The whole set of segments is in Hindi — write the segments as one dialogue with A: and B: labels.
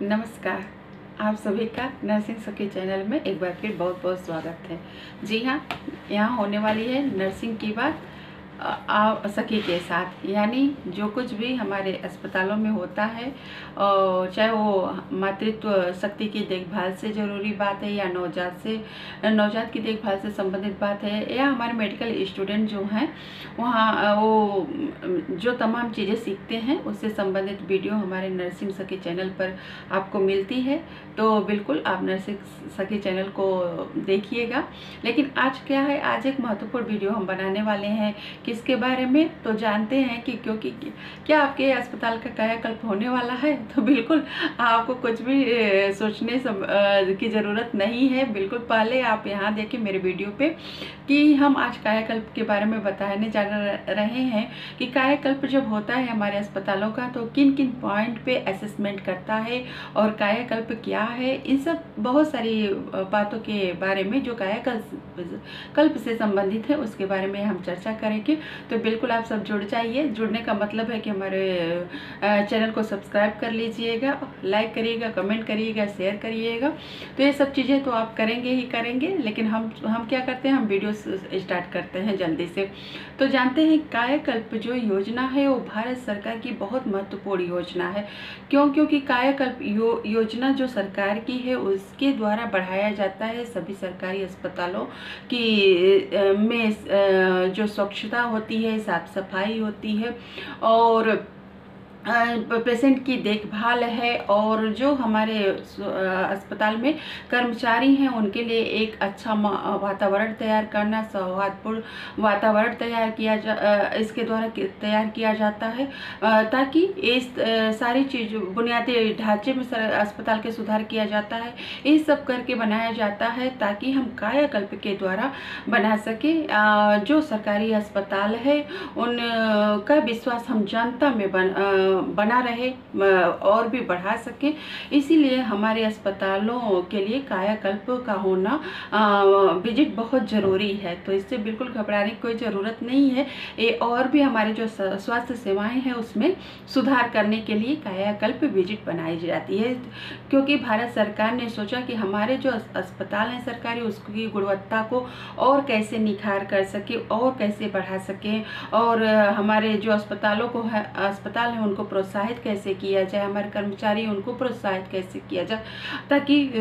A: नमस्कार। आप सभी का नर्सिंग सखी चैनल में एक बार फिर बहुत बहुत स्वागत है। जी हाँ, यहाँ होने वाली है नर्सिंग की बात सखी के साथ। यानी जो कुछ भी हमारे अस्पतालों में होता है, और चाहे वो मातृत्व शक्ति की देखभाल से ज़रूरी बात है या नवजात की देखभाल से संबंधित बात है, या हमारे मेडिकल स्टूडेंट जो हैं वहाँ वो जो तमाम चीज़ें सीखते हैं उससे संबंधित वीडियो हमारे नर्सिंग सखी चैनल पर आपको मिलती है। तो बिल्कुल आप नर्सिंग सखी चैनल को देखिएगा। लेकिन आज क्या है, आज एक महत्वपूर्ण वीडियो हम बनाने वाले हैं। किसके बारे में तो जानते हैं कि क्योंकि क्या आपके अस्पताल का कायाकल्प होने वाला है, तो बिल्कुल आपको कुछ भी सोचने की ज़रूरत नहीं है। बिल्कुल पहले आप यहाँ देखें मेरे वीडियो पे कि हम आज कायाकल्प के बारे में बताने जा रहे हैं कि कायाकल्प जब होता है हमारे अस्पतालों का तो किन किन पॉइंट पे असेसमेंट करता है और कायाकल्प क्या है। इन सब बहुत सारी बातों के बारे में जो कायाकल्प से संबंधित है उसके बारे में हम चर्चा करेंगे। तो बिल्कुल आप सब जुड़ जाइए। जुड़ने का मतलब है कि हमारे चैनल को सब्सक्राइब कर लीजिएगा, लाइक करिएगा, कमेंट करिएगा, शेयर करिएगा। तो ये सब चीज़ें तो आप करेंगे ही करेंगे, लेकिन हम क्या करते हैं, हम वीडियो स्टार्ट करते हैं जल्दी से। तो जानते हैं कायाकल्प जो योजना है वो भारत सरकार की बहुत महत्वपूर्ण योजना है। क्योंकि कायाकल्प योजना जो सरकार की है उसके द्वारा बढ़ाया जाता है सभी सरकारी अस्पतालों की में जो स्वच्छता होती है, साफ सफाई होती है और पेशेंट की देखभाल है, और जो हमारे अस्पताल में कर्मचारी हैं उनके लिए एक अच्छा वातावरण तैयार करना, सौहार्दपूर्ण वातावरण इसके द्वारा तैयार किया जाता है, ताकि इस सारी चीज़ बुनियादी ढांचे में अस्पताल के सुधार किया जाता है। ये सब करके बनाया जाता है ताकि हम कायाकल्प के द्वारा बना सके जो सरकारी अस्पताल है उनका विश्वास हम जनता में बना रहे और भी बढ़ा सके। इसीलिए हमारे अस्पतालों के लिए कायाकल्प का होना विजिट बहुत ज़रूरी है। तो इससे बिल्कुल घबराने की कोई ज़रूरत नहीं है। ये और भी हमारे जो स्वास्थ्य सेवाएं हैं उसमें सुधार करने के लिए कायाकल्प विजिट बनाई जाती है। क्योंकि भारत सरकार ने सोचा कि हमारे जो अस्पताल हैं सरकारी उसकी गुणवत्ता को और कैसे निखार कर सके और कैसे बढ़ा सके, और हमारे जो अस्पताल है उनको प्रोत्साहित कैसे किया जाए, हमारे कर्मचारी उनको प्रोत्साहित कैसे किया जाए ताकि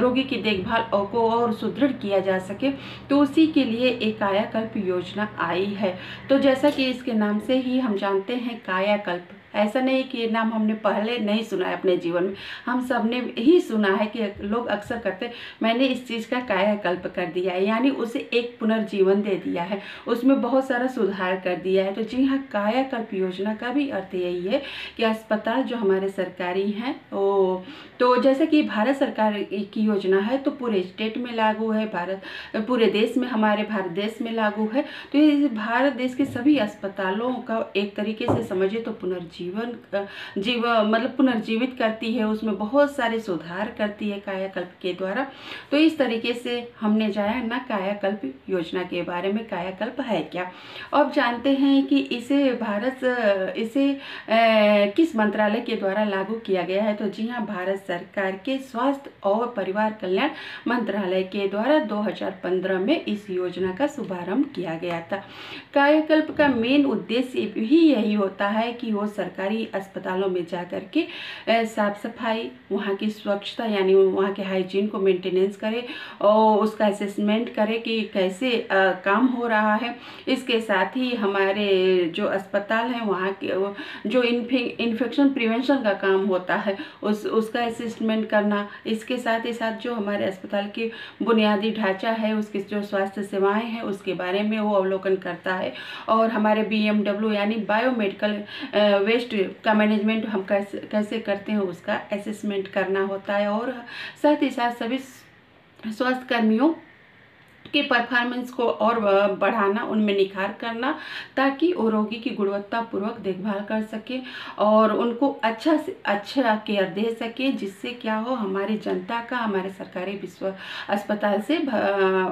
A: रोगी की देखभाल को और सुदृढ़ किया जा सके। तो उसी के लिए एक कायाकल्प योजना आई है। तो जैसा कि इसके नाम से ही हम जानते हैं कायाकल्प, ऐसा नहीं कि ये नाम हमने पहले नहीं सुना है अपने जीवन में, हम सब ने ही सुना है कि लोग अक्सर कहते हैं मैंने इस चीज़ का कायाकल्प कर दिया है, यानी उसे एक पुनर्जीवन दे दिया है, उसमें बहुत सारा सुधार कर दिया है। तो जी हाँ, कायाकल्प योजना का भी अर्थ यही है कि अस्पताल जो हमारे सरकारी हैं वो, तो जैसे कि भारत सरकार की योजना है तो पूरे स्टेट में लागू है, पूरे देश में, हमारे भारत देश में लागू है। तो ये भारत देश के सभी अस्पतालों का एक तरीके से समझे तो पुनर्जीवित करती है, उसमें बहुत सारे सुधार करती है कायाकल्प के द्वारा। तो इस तरीके से हमने जाना ना कायाकल्प योजना के बारे में, कायाकल्प है क्या। अब जानते हैं कि इसे किस मंत्रालय के द्वारा लागू किया गया है। तो जी हाँ, भारत सरकार के स्वास्थ्य और परिवार कल्याण मंत्रालय के द्वारा 2015 में इस योजना का शुभारंभ किया गया था। कायाकल्प का मेन उद्देश्य भी यही होता है कि वो सरकारी अस्पतालों में जाकर के साफ सफाई, वहाँ की स्वच्छता यानी वहाँ के हाइजीन को मेंटेनेंस करे और उसका असेसमेंट करे कि कैसे काम हो रहा है। इसके साथ ही हमारे जो अस्पताल हैं वहाँ के जो इन्फेक्शन प्रिवेंशन का काम होता है उसका असेसमेंट करना। इसके साथ ही साथ जो हमारे अस्पताल की बुनियादी ढांचा है, उसकी जो स्वास्थ्य सेवाएं हैं उसके बारे में वो अवलोकन करता है, और हमारे BMW यानी बायोमेडिकल वेस्ट का मैनेजमेंट हम कैसे करते हैं उसका असेसमेंट करना होता है, और साथ ही साथ सभी स्वास्थ्य कर्मियों के परफॉर्मेंस को और बढ़ाना, उनमें निखार करना ताकि वो रोगी की गुणवत्तापूर्वक देखभाल कर सके और उनको अच्छा से अच्छा केयर दे सके, जिससे क्या हो हमारी जनता का हमारे सरकारी अस्पताल से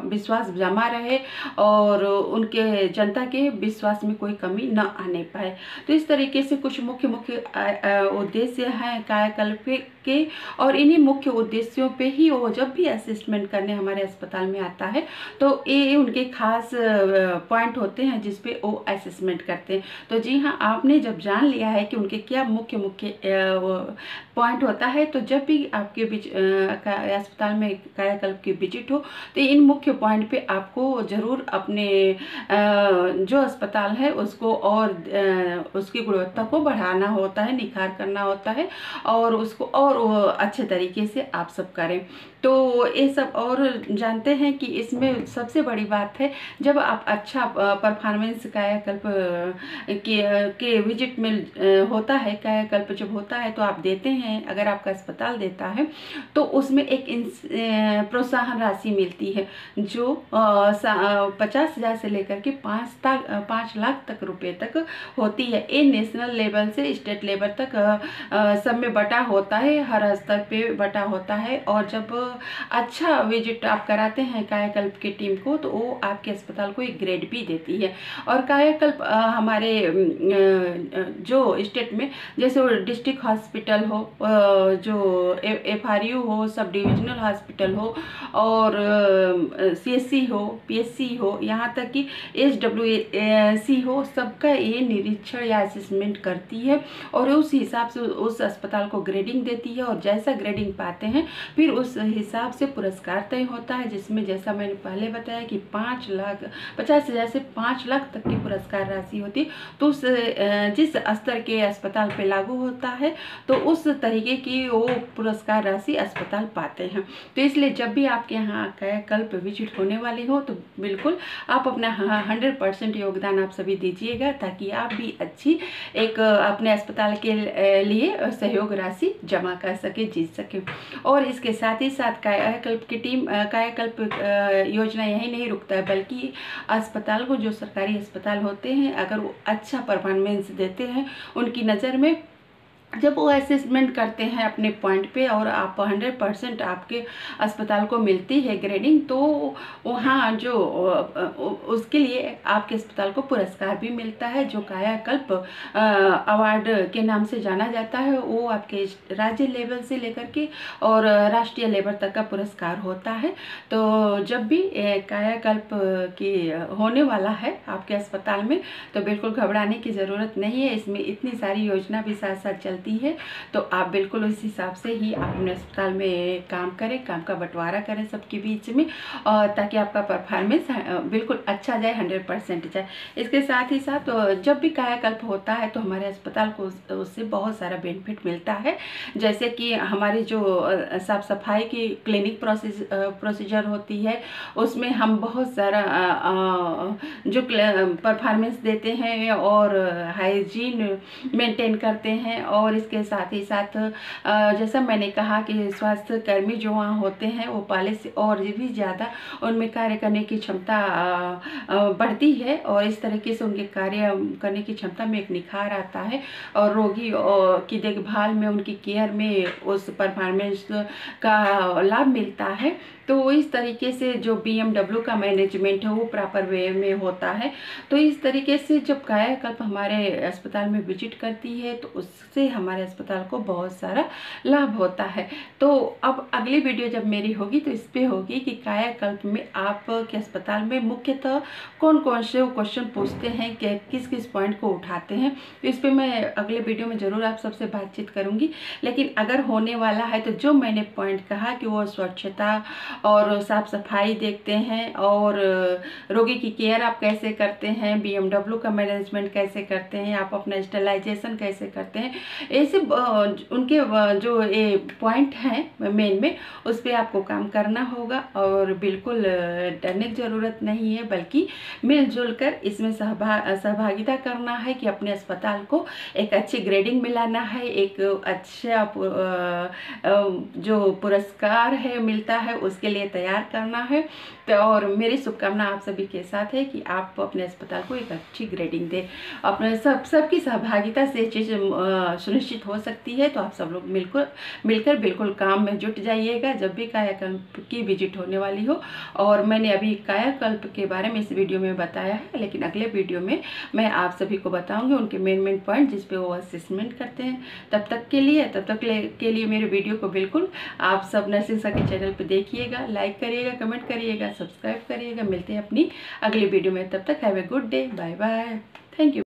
A: विश्वास जमा रहे और उनके जनता के विश्वास में कोई कमी न आने पाए। तो इस तरीके से कुछ मुख्य उद्देश्य हैं कायाकल्प के और इन्हीं मुख्य उद्देश्यों पे ही वो जब भी असेसमेंट करने हमारे अस्पताल में आता है तो ये उनके खास पॉइंट होते हैं जिस पे वो असेसमेंट करते हैं। तो जी हाँ, आपने जब जान लिया है कि उनके क्या मुख्य पॉइंट होता है, तो जब भी आपके अस्पताल में कायाकल्प की विजिट हो तो इन मुख्य पॉइंट पे आपको ज़रूर अपने जो अस्पताल है उसको और उसकी गुणवत्ता को बढ़ाना होता है, निखार करना होता है और उसको और अच्छे तरीके से आप सब करें। तो ये सब और जानते हैं कि इसमें सबसे बड़ी बात है, जब आप अच्छा परफॉर्मेंस कायाकल्प के विजिट में होता है, कायाकल्प जब होता है तो आप देते हैं, अगर आपका अस्पताल देता है तो उसमें एक प्रोत्साहन राशि मिलती है जो 50,000 से लेकर के 5 लाख तक रुपए तक होती है। ये नेशनल लेवल से स्टेट लेवल तक सब में बटा होता है, हर स्तर पे बटा होता है। और जब अच्छा विजिट आप कराते हैं कायाकल्प की टीम को तो वो आपके अस्पताल को एक ग्रेड भी देती है। और कायाकल्प हमारे जो स्टेट में जैसे डिस्ट्रिक्ट हॉस्पिटल हो, जो FRU हो, सब डिविजनल हॉस्पिटल हो और CSC हो, PSC हो, यहाँ तक कि SWC हो, सबका ये निरीक्षण या असेसमेंट करती है और उस हिसाब से उस अस्पताल को ग्रेडिंग देती है। और जैसा ग्रेडिंग पाते हैं फिर उस हिसाब से पुरस्कार तय होता है, जिसमें जैसा मैंने पहले बताया कि 50,000 से 5 लाख तक की पुरस्कार राशि होती है। तो उस जिस स्तर के अस्पताल पे लागू होता है तो उस तरीके की वो पुरस्कार राशि अस्पताल पाते हैं। तो इसलिए जब भी आपके यहाँ कायाकल्प विजिट होने वाली हो तो बिल्कुल आप अपना 100% योगदान आप सभी दीजिएगा, ताकि आप भी अच्छी एक अपने अस्पताल के लिए सहयोग राशि जमा कर सके, जीत सके। और इसके साथ ही साथ कायाकल्प की टीम कायाकल्प योजना यही नहीं रुकता है, बल्कि अस्पताल को, जो सरकारी अस्पताल होते हैं, अगर वो अच्छा परफॉर्मेंस देते हैं उनकी नज़र में, जब वो असेसमेंट करते हैं अपने पॉइंट पे और आप 100% आपके अस्पताल को मिलती है ग्रेडिंग, तो वहाँ जो उसके लिए आपके अस्पताल को पुरस्कार भी मिलता है, जो कायाकल्प अवार्ड के नाम से जाना जाता है। वो आपके राज्य लेवल से लेकर के और राष्ट्रीय लेवल तक का पुरस्कार होता है। तो जब भी कायाकल्प की होने वाला है आपके अस्पताल में तो बिल्कुल घबराने की ज़रूरत नहीं है। इसमें इतनी सारी योजना भी साथ साथ चलती है, तो आप बिल्कुल उस हिसाब से ही अपने अस्पताल में काम करें, काम का बंटवारा करें सबके बीच में, और ताकि आपका परफॉर्मेंस बिल्कुल अच्छा जाए, 100% जाए। इसके साथ ही साथ जब भी कायाकल्प होता है तो हमारे अस्पताल को उससे बहुत सारा बेनिफिट मिलता है, जैसे कि हमारी जो साफ सफाई की क्लिनिक प्रोसीजर होती है उसमें हम बहुत सारा जो परफॉर्मेंस देते हैं और हाइजीन मेंटेन करते हैं। और इसके साथ ही साथ जैसा मैंने कहा कि स्वास्थ्य कर्मी जो वहाँ होते हैं वो पहले से और भी ज़्यादा उनमें कार्य करने की क्षमता बढ़ती है और इस तरीके से उनके कार्य करने की क्षमता में एक निखार आता है और रोगी की देखभाल में, उनकी केयर में उस परफॉर्मेंस का लाभ मिलता है। तो इस तरीके से जो BMW का मैनेजमेंट है वो प्रॉपर वे में होता है। तो इस तरीके से जब कायाकल्प हमारे अस्पताल में विजिट करती है तो उससे हमारे अस्पताल को बहुत सारा लाभ होता है। तो अब अगली वीडियो जब मेरी होगी तो इस पे होगी कि कायाकल्प में आपके अस्पताल में मुख्यतः कौन कौन से क्वेश्चन पूछते हैं, कि किस किस पॉइंट को उठाते हैं। तो इस पर मैं अगले वीडियो में ज़रूर आप सबसे बातचीत करूँगी। लेकिन अगर होने वाला है तो जो मैंने पॉइंट कहा कि वो स्वच्छता और साफ सफाई देखते हैं और रोगी की केयर आप कैसे करते हैं, BMW का मैनेजमेंट कैसे करते हैं, आप अपना स्टेलाइजेशन कैसे करते हैं, ऐसे उनके जो ये पॉइंट हैं मेन में उस पर आपको काम करना होगा। और बिल्कुल डरने की ज़रूरत नहीं है, बल्कि मिलजुल कर इसमें सहभागिता करना है कि अपने अस्पताल को एक अच्छी ग्रेडिंग मिलाना है, एक अच्छा जो पुरस्कार है मिलता है उसके लिए तैयार करना है। तो और मेरी शुभकामना आप सभी के साथ है कि आप अपने अस्पताल को एक अच्छी ग्रेडिंग दें। अपने सबकी सहभागिता से चीज़ सुनिश्चित हो सकती है। तो आप सब लोग मिलकर बिल्कुल काम में जुट जाइएगा जब भी कायाकल्प की विजिट होने वाली हो। और मैंने अभी कायाकल्प के बारे में इस वीडियो में बताया है, लेकिन अगले वीडियो में मैं आप सभी को बताऊंगी उनके मेन पॉइंट जिस पे वो असेसमेंट करते हैं। तब तक के लिए मेरे वीडियो को बिल्कुल आप सब नर्सिंग सखी चैनल पे देखिएगा, लाइक करिएगा, कमेंट करिएगा, सब्सक्राइब करिएगा। मिलते हैं अपनी अगली वीडियो में, तब तक have a good day, bye bye, thank you.